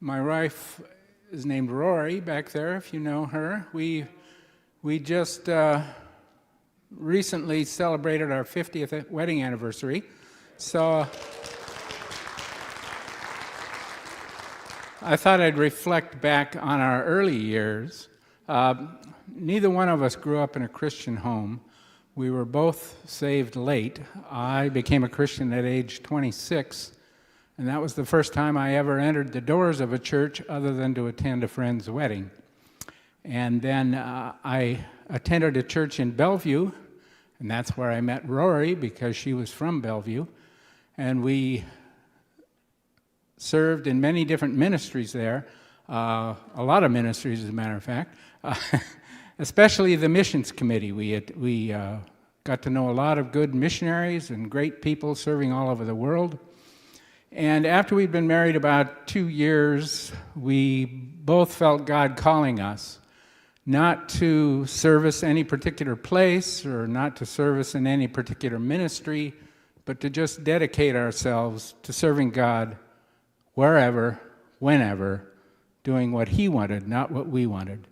My wife is named Rory back there, if you know her. We just recently celebrated our 50th wedding anniversary. So I thought I'd reflect back on our early years. Neither one of us grew up in a Christian home. We were both saved late. I became a Christian at age 26, and that was the first time I ever entered the doors of a church other than to attend a friend's wedding. And then I attended a church in Bellevue, and that's where I met Rory because she was from Bellevue. And we served in many different ministries there, a lot of ministries as a matter of fact, especially the missions committee. We got to know a lot of good missionaries and great people serving all over the world. And after we'd been married about 2 years, we both felt God calling us not to service any particular place or not to service in any particular ministry, but to just dedicate ourselves to serving God wherever, whenever, doing what He wanted, not what we wanted.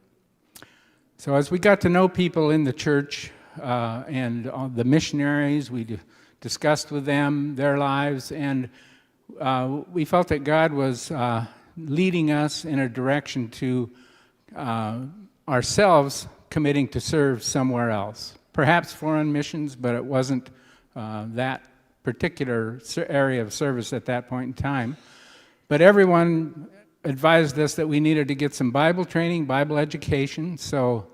So as we got to know people in the church and the missionaries, we discussed with them their lives, and we felt that God was leading us in a direction to ourselves committing to serve somewhere else. Perhaps foreign missions, but it wasn't that particular area of service at that point in time. But everyone advised us that we needed to get some Bible training, Bible education, so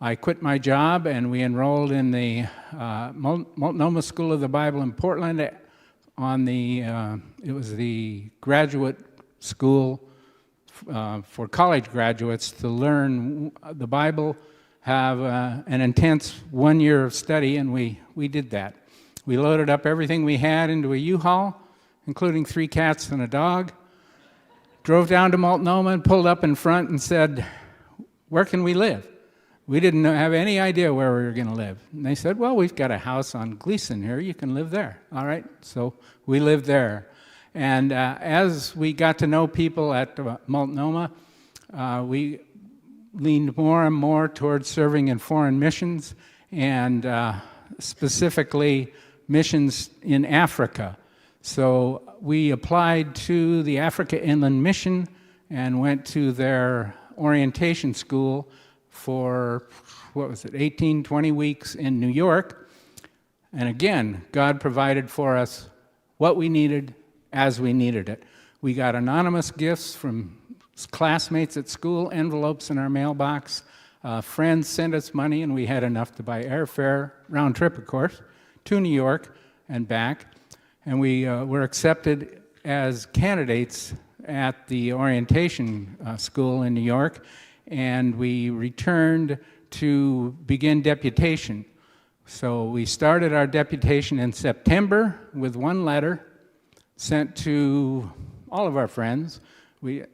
I quit my job and we enrolled in the Multnomah School of the Bible in Portland on it was the graduate school for college graduates to learn the Bible, have an intense 1 year of study, and we did that. We loaded up everything we had into a U-Haul, including 3 cats and a dog, drove down to Multnomah and pulled up in front and said, "Where can we live?" We didn't have any idea where we were going to live. And they said, "Well, we've got a house on Gleason here. You can live there." All right, so we lived there. And as we got to know people at Multnomah, we leaned more and more towards serving in foreign missions, and specifically missions in Africa. So we applied to the Africa Inland Mission and went to their orientation school for, 18, 20 weeks in New York. And again, God provided for us what we needed as we needed it. We got anonymous gifts from classmates at school, envelopes in our mailbox. Friends sent us money, and we had enough to buy airfare, round trip, of course, to New York and back. And we were accepted as candidates at the orientation school in New York, and we returned to begin deputation. So we started our deputation in September with one letter sent to all of our friends.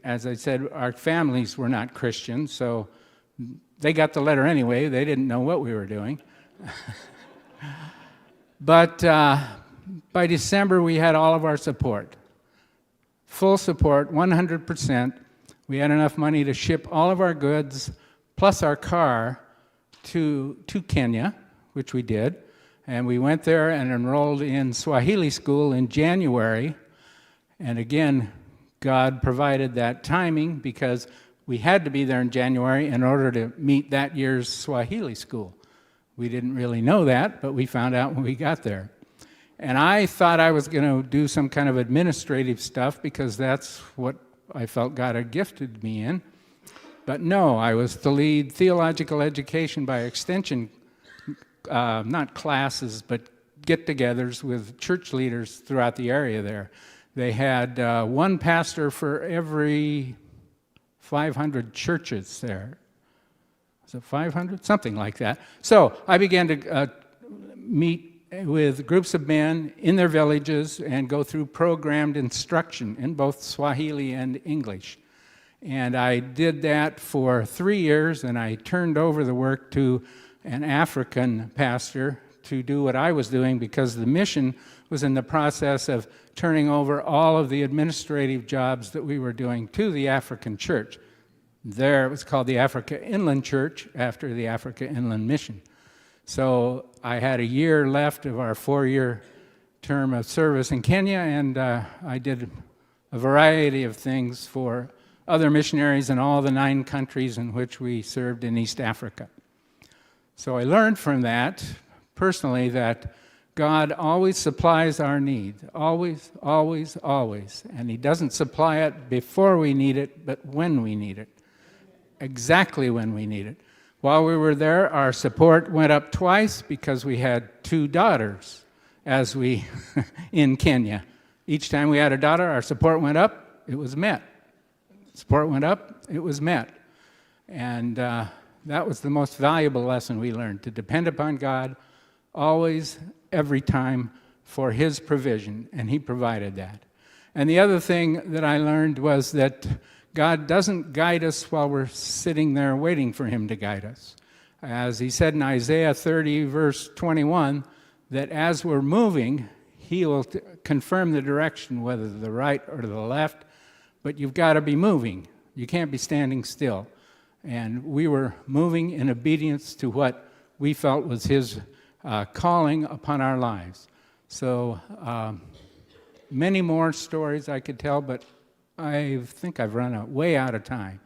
As I said, our families were not Christians, so they got the letter anyway. They didn't know what we were doing. But by December, we had all of our support. Full support, 100%. We had enough money to ship all of our goods, plus our car, to Kenya, which we did. And we went there and enrolled in Swahili school in January. And again, God provided that timing because we had to be there in January in order to meet that year's Swahili school. We didn't really know that, but we found out when we got there. And I thought I was going to do some kind of administrative stuff because that's what I felt God had gifted me in. But no, I was to lead theological education by extension, not classes, but get-togethers with church leaders throughout the area there. They had one pastor for every 500 churches there. Was it 500? Something like that. So I began to meet with groups of men in their villages and go through programmed instruction in both Swahili and English. And I did that for 3 years, and I turned over the work to an African pastor to do what I was doing because the mission was in the process of turning over all of the administrative jobs that we were doing to the African church. There, it was called the Africa Inland Church after the Africa Inland Mission. So I had a year left of our 4-year term of service in Kenya, and I did a variety of things for other missionaries in all the 9 countries in which we served in East Africa. So I learned from that, personally, that God always supplies our need, always, always, always. And He doesn't supply it before we need it, but when we need it, exactly when we need it. While we were there, our support went up twice because we had 2 daughters in Kenya. Each time we had a daughter, our support went up, it was met. Support went up, it was met. And that was the most valuable lesson we learned, to depend upon God always, every time, for His provision, and He provided that. And the other thing that I learned was that God doesn't guide us while we're sitting there waiting for Him to guide us. As He said in Isaiah 30, verse 21, that as we're moving, He will confirm the direction, whether to the right or to the left, but you've got to be moving. You can't be standing still. And we were moving in obedience to what we felt was His calling upon our lives. So many more stories I could tell, but I think I've run way out of time.